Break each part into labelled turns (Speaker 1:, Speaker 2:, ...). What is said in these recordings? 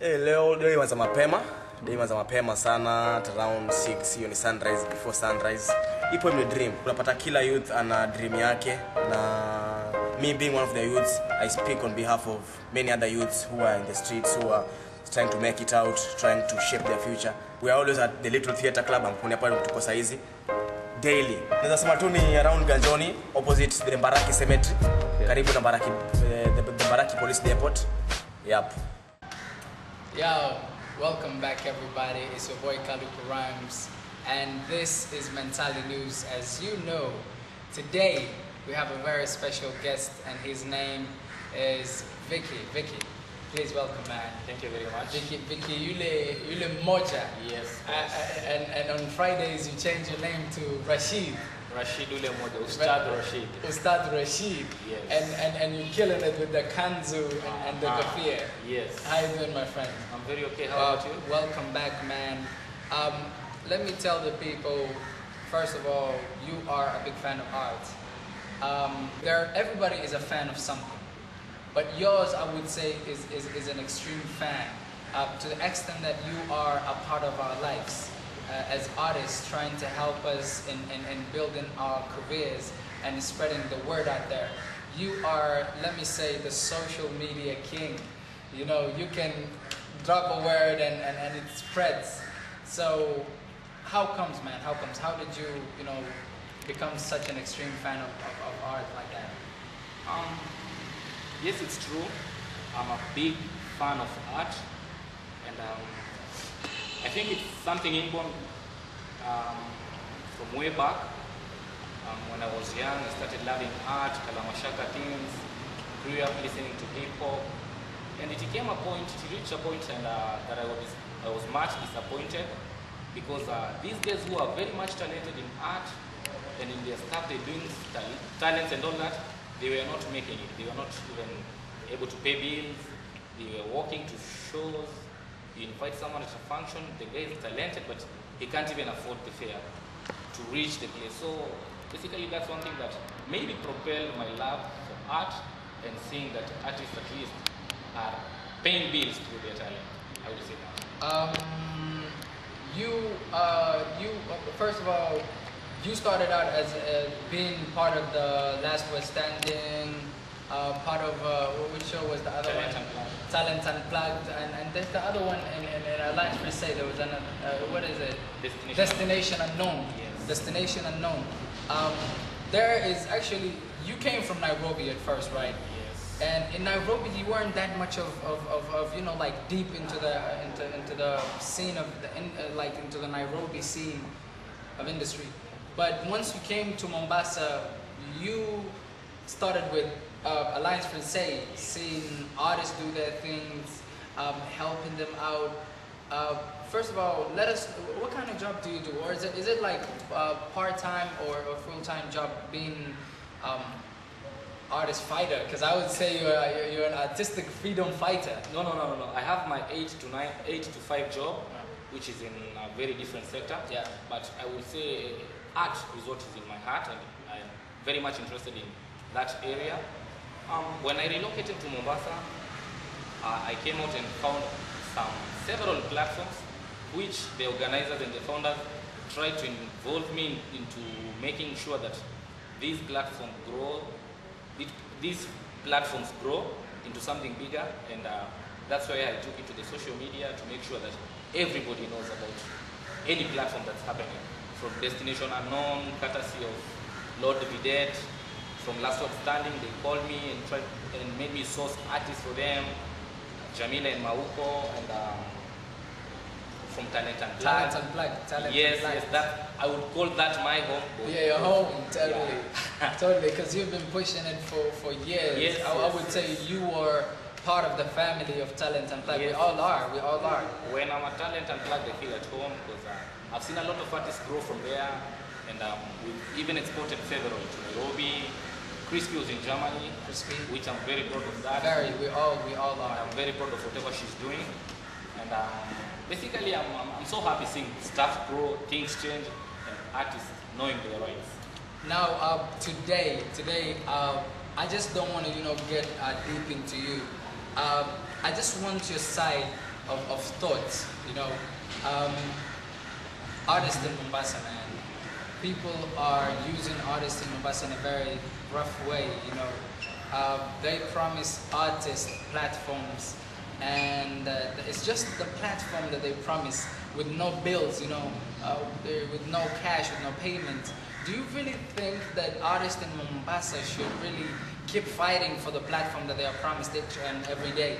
Speaker 1: Leo imeanza mapema. Imeanza mapema sana at around 6, hiyo ni sunrise, before sunrise. Ipo ni dream. Unapata kila youth ana dream yake, na me being one of the youths, I speak on behalf of many other youths who are in the streets, who are trying to make it out, trying to shape their future. We are always at the Little Theatre Club ambapo hapa tuko saizi daily. Naweza sema tu ni around Ganjoni, opposite the Mbaraki Cemetery, karibu na Mbaraki, the Mbaraki Police Depot. Yep.
Speaker 2: Yo, welcome back everybody. It's your boy Kalipa Raims, and this is Mentali News. As you know, today we have a very special guest, and his name is Vicky. Vicky, please welcome, man.
Speaker 3: Thank you very much.
Speaker 2: Vicky Ule Mmoja.
Speaker 3: Yes.
Speaker 2: And on Fridays you change your name to Rashid.
Speaker 3: Rashid Ule Mmoja, Ustad Rashid.
Speaker 2: Ustad Rashid.
Speaker 3: Yes.
Speaker 2: And you're killing it with the kanzu and the kafir.
Speaker 3: Yes.
Speaker 2: How you doing, my friend?
Speaker 3: I'm very okay. How about you?
Speaker 2: Welcome back, man. Let me tell the people, first of all, you are a big fan of art. Everybody is a fan of something, but yours, I would say, is an extreme fan, to the extent that you are a part of our lives. As artists, trying to help us in building our careers and spreading the word out there. You are, let me say, the social media king. You know, you can drop a word and it spreads. So, how comes, man? How comes? How did you, become such an extreme fan of art like that?
Speaker 3: Yes, it's true. I'm a big fan of art, and I think it's something inborn from way back. When I was young, I started loving art, Kalamashaka things, grew up listening to hip hop, and it reached a point and that I was much disappointed, because these guys who are very much talented in art and in their stuff, they're doing talents and all that, they were not making it. They were not even able to pay bills. They were walking to shows. You invite someone at a function, the guy is talented, but he can't even afford the fare to reach the place. So basically that's one thing that maybe propelled my love for art, and seeing that artists at least are paying bills through their talent. I would say that.
Speaker 2: First of all, you started out as being part of the Last Word Standing, part of which show was the other
Speaker 3: Talent
Speaker 2: one?
Speaker 3: Unplugged.
Speaker 2: Talent Unplugged, and there's the other one in Alliance per se. There was another, what is it? Destination Unknown.
Speaker 3: Yes.
Speaker 2: Destination Unknown. There is actually, you came from Nairobi at first, right?
Speaker 3: Yes.
Speaker 2: And in Nairobi, you weren't that much of like deep into the scene of into the Nairobi scene of industry. But once you came to Mombasa, you started with Alliance for Say, seeing artists do their things, helping them out. First of all, what kind of job do you do? Or is it like part-time or a full-time job being artist fighter? Because I would say you're an artistic freedom fighter.
Speaker 3: No. I have my 8 to 5 job, which is in a very different sector.
Speaker 2: Yeah.
Speaker 3: But I would say art is what is in my heart, and I'm very much interested in that area. When I relocated to Mombasa, I came out and found several platforms which the organizers and the founders tried to involve me into making sure that these platforms grow into something bigger, and that's why I took it to the social media to make sure that everybody knows about any platform that's happening. From Destination Unknown, courtesy of Lord Videt, from Last Word Standing, they called me and tried and made me source artists for them, Jamila and Mauko, and from Talent Unplugged. Yes, that I would call that my home.
Speaker 2: Yeah, your home, totally. Yeah. Totally, because you've been pushing it for years.
Speaker 3: Yes,
Speaker 2: I would say you were part of the family of Talent Unplugged.
Speaker 3: Yes.
Speaker 2: We all are.
Speaker 3: When I'm at Talent Unplugged, I feel at home, because I've seen a lot of artists grow from there, and we've even exported several to Nairobi. Crispy was in Germany, which I'm very proud of that.
Speaker 2: We all are.
Speaker 3: I'm very proud of whatever she's doing, and basically I'm so happy seeing stuff grow, things change, and artists knowing their rights.
Speaker 2: Now, today, I just don't want to, get deep into you. I just want your side of thoughts. You know, artists in Mombasa, man. People are using artists in Mombasa in a very rough way. You know, they promise artists platforms, and it's just the platform that they promise with no bills. You know, with no cash, with no payment. Do you really think that artists in Mombasa should really keep fighting for the platform that they are promised each and every day?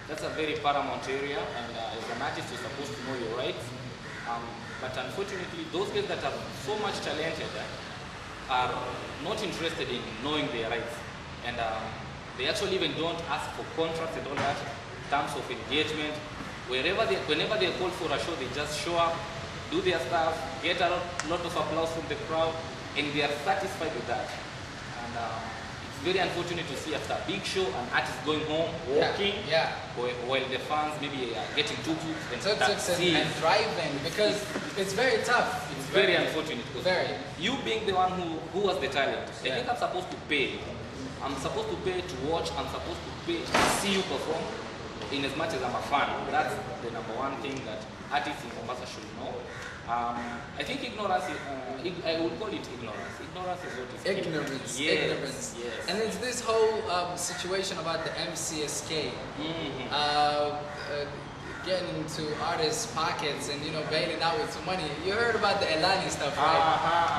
Speaker 3: That's a very paramount area, and as an artist, you're supposed to know your rights. But unfortunately, those guys that are so much talented are not interested in knowing their rights, and they actually even don't ask for contracts and all that, terms of engagement. Whenever they call for a show, they just show up, do their stuff, get a lot of applause from the crowd, and they are satisfied with that. And it's very unfortunate to see after a big show an artist going home, walking, while the fans maybe are getting tuk-tuks and taxis
Speaker 2: and driving, because it's very tough.
Speaker 3: It's very unfortunate.
Speaker 2: Very.
Speaker 3: You being the one who has the talent, I think I'm supposed to pay. I'm supposed to pay to watch. I'm supposed to pay to see you perform. In as much as I'm a fan, that's the number one thing that artists in Mombasa should know. I think ignorance, I would call it ignorance. Ignorance is what is
Speaker 2: ignorance.
Speaker 3: Yes,
Speaker 2: ignorance.
Speaker 3: Yes.
Speaker 2: And it's this whole situation about the MCSK getting into artists' pockets and, you know, bailing out with some money. You heard about the Elani stuff, right?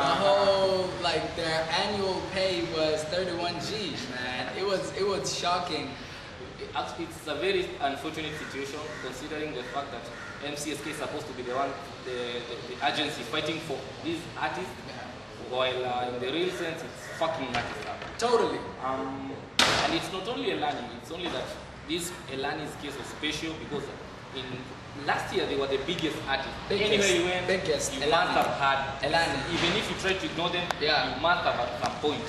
Speaker 2: The whole, like, their annual pay was 31 G's, man. It was shocking.
Speaker 3: It's a very unfortunate situation, considering the fact that MCSK is supposed to be the one, the agency fighting for these artists, while in the real sense it's fucking artists up.
Speaker 2: Totally.
Speaker 3: And it's not only Elani, it's only that this Elani's case was special because in last year they were the biggest artists. Anywhere you went, you must have had
Speaker 2: Elani.
Speaker 3: Even if you try to ignore them, you must have at some point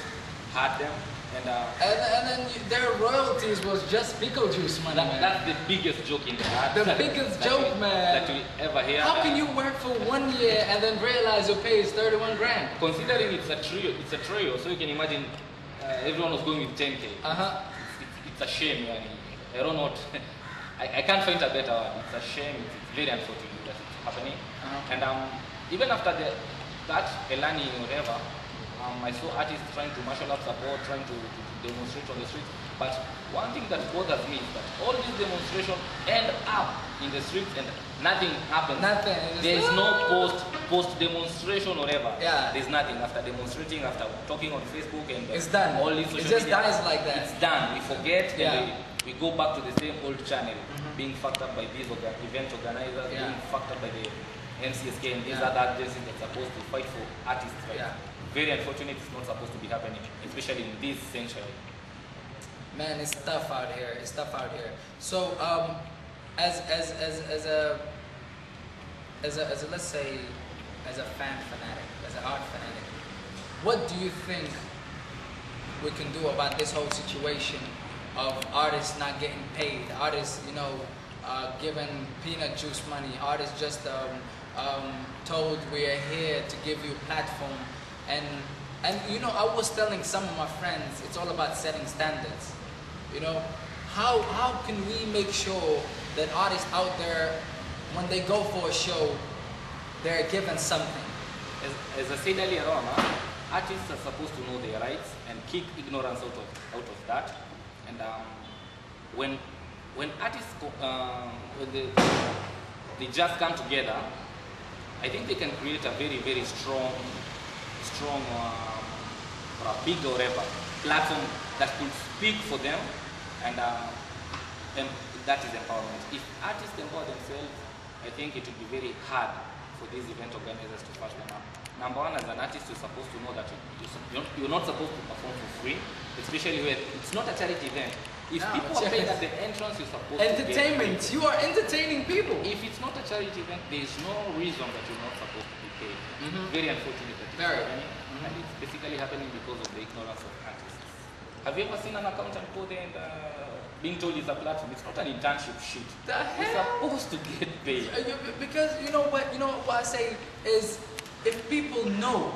Speaker 3: had them. And
Speaker 2: then their royalties was just pickle juice money, man.
Speaker 3: That's the biggest joke in the art.
Speaker 2: The biggest joke, man.
Speaker 3: That we ever hear.
Speaker 2: How can you work for 1 year and then realize your pay is 31 grand?
Speaker 3: Considering it's a trio, so you can imagine everyone was going with 10K. It's a shame, man. I don't know what, I can't find a better one. It's a shame. It's very unfortunate that it's happening. And even after that, Elani, whatever, I saw artists trying to marshal up support, trying to demonstrate on the streets. But one thing that bothers me is that all these demonstrations end up in the streets and nothing happens.
Speaker 2: Nothing.
Speaker 3: There is no post demonstration or whatever.
Speaker 2: Yeah.
Speaker 3: There's nothing after demonstrating, after talking on Facebook and
Speaker 2: it's done.
Speaker 3: All these social
Speaker 2: it just
Speaker 3: media,
Speaker 2: dies like that.
Speaker 3: It's done. We forget and we go back to the same old channel, being fucked up by these event organizers, being fucked up by the MCSK and these other agencies that are supposed to fight for artists. Right? Very unfortunate. It's not supposed to be happening, especially in this century.
Speaker 2: Man, it's tough out here. It's tough out here. So, as a let's say, as a fan fanatic, as an art fanatic, what do you think we can do about this whole situation of artists not getting paid? Artists, you know, given peanut juice money. Artists just told we are here to give you a platform. And you know, I was telling some of my friends, it's all about setting standards. You know, how can we make sure that artists out there, when they go for a show, they're given something?
Speaker 3: As I said earlier on, artists are supposed to know their rights and kick ignorance out of that. And when artists they just come together, I think they can create a very, very strong or a big or whatever platform that could speak for them, and that is empowerment. If artists empower themselves, I think it would be very hard for these event organizers to flash them up. Number one, as an artist, you're supposed to know that you're not supposed to perform for free, especially when it's not a charity event. If people are paying at the entrance, you're supposed
Speaker 2: entertainment.
Speaker 3: to get paid.
Speaker 2: You are entertaining people.
Speaker 3: If it's not a charity event, there is no reason that you're not supposed to be paid. Very unfortunate that it's happening. And it's basically happening because of the ignorance of artists. Have you ever seen an accountant go there and being told it's a platform? It's not an internship shit.
Speaker 2: The hell?
Speaker 3: You're supposed to get paid.
Speaker 2: Because you know what I say is, if people know,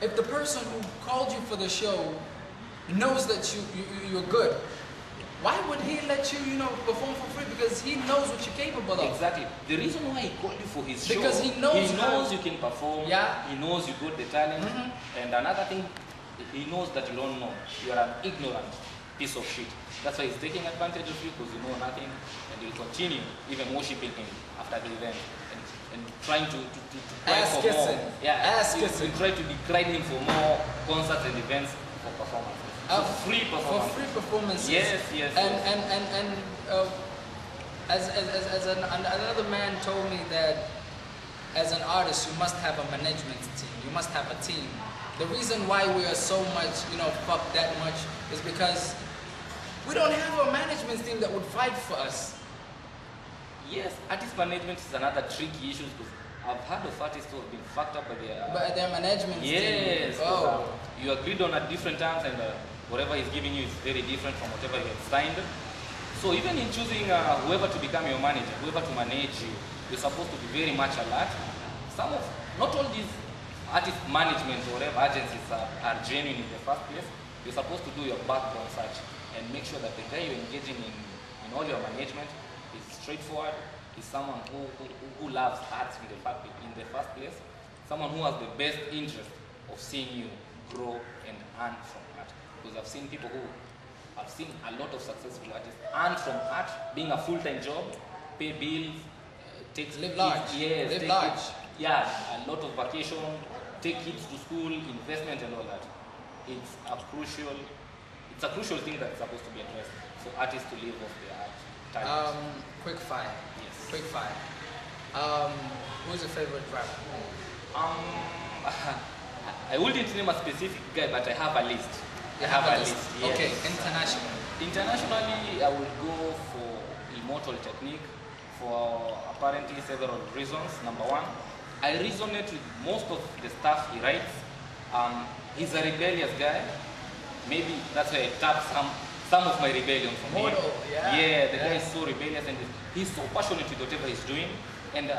Speaker 2: if the person who called you for the show knows that you're good, why would he let you, perform for free? Because he knows what you're capable of.
Speaker 3: Exactly. The reason why he called you for his show,
Speaker 2: Because he knows
Speaker 3: you can perform.
Speaker 2: Yeah.
Speaker 3: He knows you got the talent. And another thing, he knows that you don't know. You are an ignorant piece of shit. That's why he's taking advantage of you because you know nothing, and he'll continue even worshiping him after the event and trying to cry for more. Yeah, he'll try to decline him for more concerts and events for performances. For free performances.
Speaker 2: For free performances.
Speaker 3: Yes.
Speaker 2: And as another man told me that as an artist, you must have a management team. You must have a team. The reason why we are so much, fucked that much is because we don't have a management team that would fight for us.
Speaker 3: Yes, artist management is another tricky issue because I've heard of artists who have been fucked up by
Speaker 2: their management team.
Speaker 3: Yes. Oh. You agreed on at different terms and whatever he's giving you is very different from whatever you have signed. So even in choosing whoever to become your manager, whoever to manage you, you're supposed to be very much alert. Not all these artist management or whatever agencies are genuine in the first place. You're supposed to do your background search and make sure that the guy you're engaging in all your management is straightforward, is someone who loves arts in the first place, someone who has the best interest of seeing you grow and earn from art. Because I've seen a lot of successful artists earn from art, being a full-time job, pay bills,
Speaker 2: live large.
Speaker 3: Yes,
Speaker 2: live large.
Speaker 3: A lot of vacation, take kids to school, investment and all that. It's a crucial thing that's supposed to be addressed for artists to live off their art talent.
Speaker 2: Quick fire.
Speaker 3: Yes.
Speaker 2: Quick fire. Who's your favorite rapper?
Speaker 3: I wouldn't name a specific guy, but I have a list.
Speaker 2: Yes. Okay,
Speaker 3: Internationally, I would go for Immortal Technique for apparently several reasons. Number one, I resonate with most of the stuff he writes. He's a rebellious guy. Maybe that's why I tap some of my rebellion from him. The guy is so rebellious and he's so passionate with whatever he's doing. And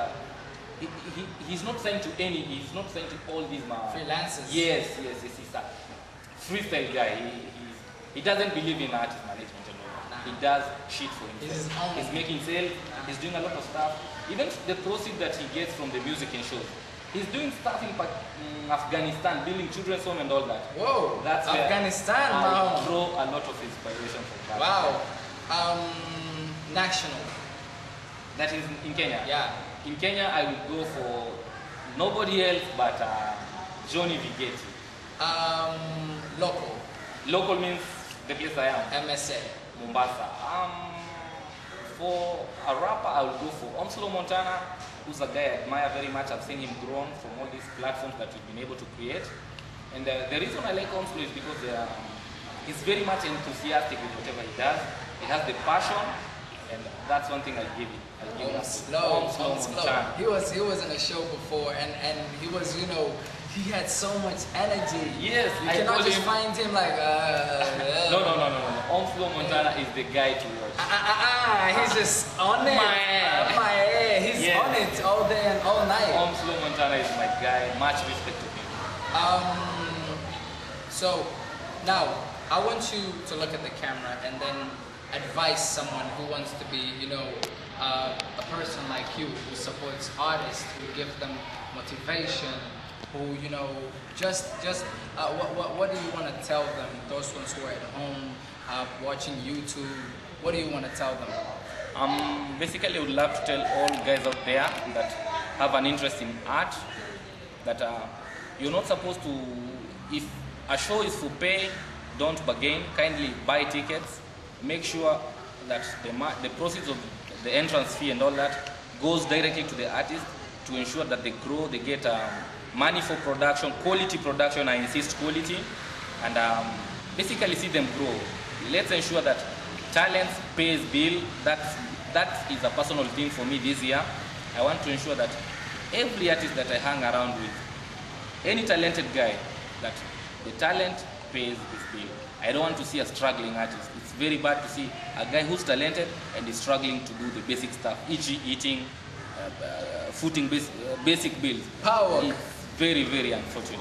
Speaker 3: he's not signed to he's not signed to all these
Speaker 2: freelancers.
Speaker 3: Yes, he's a freestyle guy. He doesn't believe in artist management at all. He does shit for himself. He's making sales, he's doing a lot of stuff. Even the proceeds that he gets from the music and shows. He's doing stuff in Afghanistan, building children's home and all that.
Speaker 2: Whoa,
Speaker 3: that's
Speaker 2: Afghanistan,
Speaker 3: I draw a lot of inspiration from that.
Speaker 2: Wow. National.
Speaker 3: That is in Kenya?
Speaker 2: Yeah.
Speaker 3: In Kenya, I would go for nobody else but Johnny Vigeti.
Speaker 2: Local.
Speaker 3: Local means the place I am.
Speaker 2: MSA.
Speaker 3: Mombasa. For a rapper, I would go for Onslow Montana, who's a guy I admire very much. I've seen him grown from all these platforms that we've been able to create. And the reason I like Onslow is because he's very much enthusiastic with whatever he does. He has the passion, and that's one thing I'll give him.
Speaker 2: Onslow Montana. He was in a show before, and he was, he had so much energy.
Speaker 3: Yes,
Speaker 2: you cannot just find him like.
Speaker 3: No. Onslow Montana is the guy to watch.
Speaker 2: He's just on it. He's on it all day and all night.
Speaker 3: Onslow Montana is my guy. Much respect to him.
Speaker 2: So now I want you to look at the camera and then advise someone who wants to be, a person like you who supports artists, who gives them motivation, who, what do you want to tell them, those ones who are at home, watching YouTube, what do you want to tell them?
Speaker 3: Basically, I would love to tell all guys out there that have an interest in art, that you're not supposed to, if a show is for pay, don't bargain, kindly buy tickets, make sure that the proceeds of the entrance fee and all that goes directly to the artist to ensure that they grow, they get money for production, quality production, I insist quality, and basically see them grow. Let's ensure that talent pays bill. That is a personal thing for me this year. I want to ensure that every artist that I hang around with, any talented guy, that the talent pays his bill. I don't want to see a struggling artist. It's very bad to see a guy who's talented and is struggling to do the basic stuff, e.g. eating, footing basic bills.
Speaker 2: Power.
Speaker 3: It's very, very unfortunate.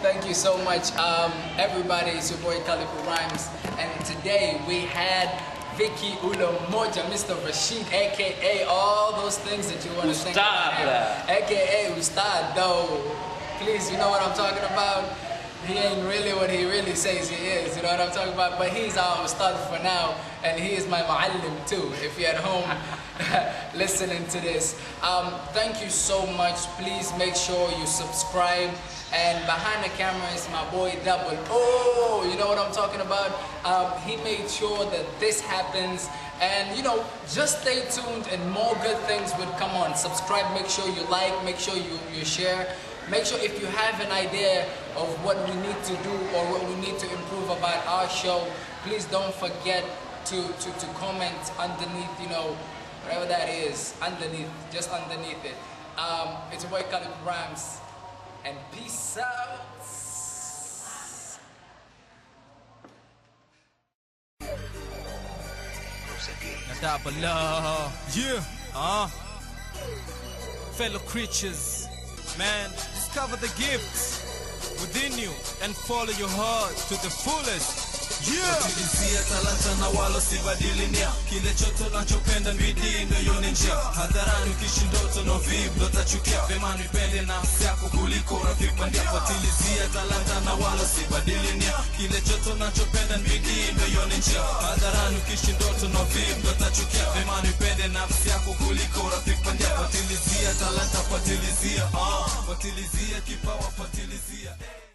Speaker 2: Thank you so much. Everybody, it's your boy Kalipa Raims, and today we had Vicky Ule Mmoja, Mr. Rashid, aka all those things that you want to think about him. Aka Ustad, though. Please, you know what I'm talking about? He ain't really what he really says he is, you know what I'm talking about? But he's our Ustad for now, and he is my Ma'allim too, if you're at home listening to this. Thank you so much. Please make sure you subscribe. And behind the camera is my boy Double. Oh, you know what I'm talking about? He made sure that this happens. And, you know, just stay tuned and more good things will come on. Subscribe, make sure you like, make sure you share. Make sure if you have an idea of what we need to do or what we need to improve about our show, please don't forget to comment underneath, you know, whatever that is, underneath, just underneath it. It's your boy Kalipa Raims, and peace out.
Speaker 4: Yeah, fellow creatures, man, discover the gifts within you and follow your heart to the fullest. Yeah. Watilizia talanta na walo sibadili nia, kile choto nachopenda bidii ndo yone njia. Hadharani ukishi ndoto no vibe ndo tachukia, vema nipende nafsi yako kuliko rafiki bandia. Watilizia talanta na walo sibadili nia, kile choto nachopenda bidii ndo yone njia. Hadharani ukishi ndoto no vibe ndo tachukia, vema nipende nafsi yako kuliko rafiki bandia. Watilizia talanta, watilizia kipawa, watilizia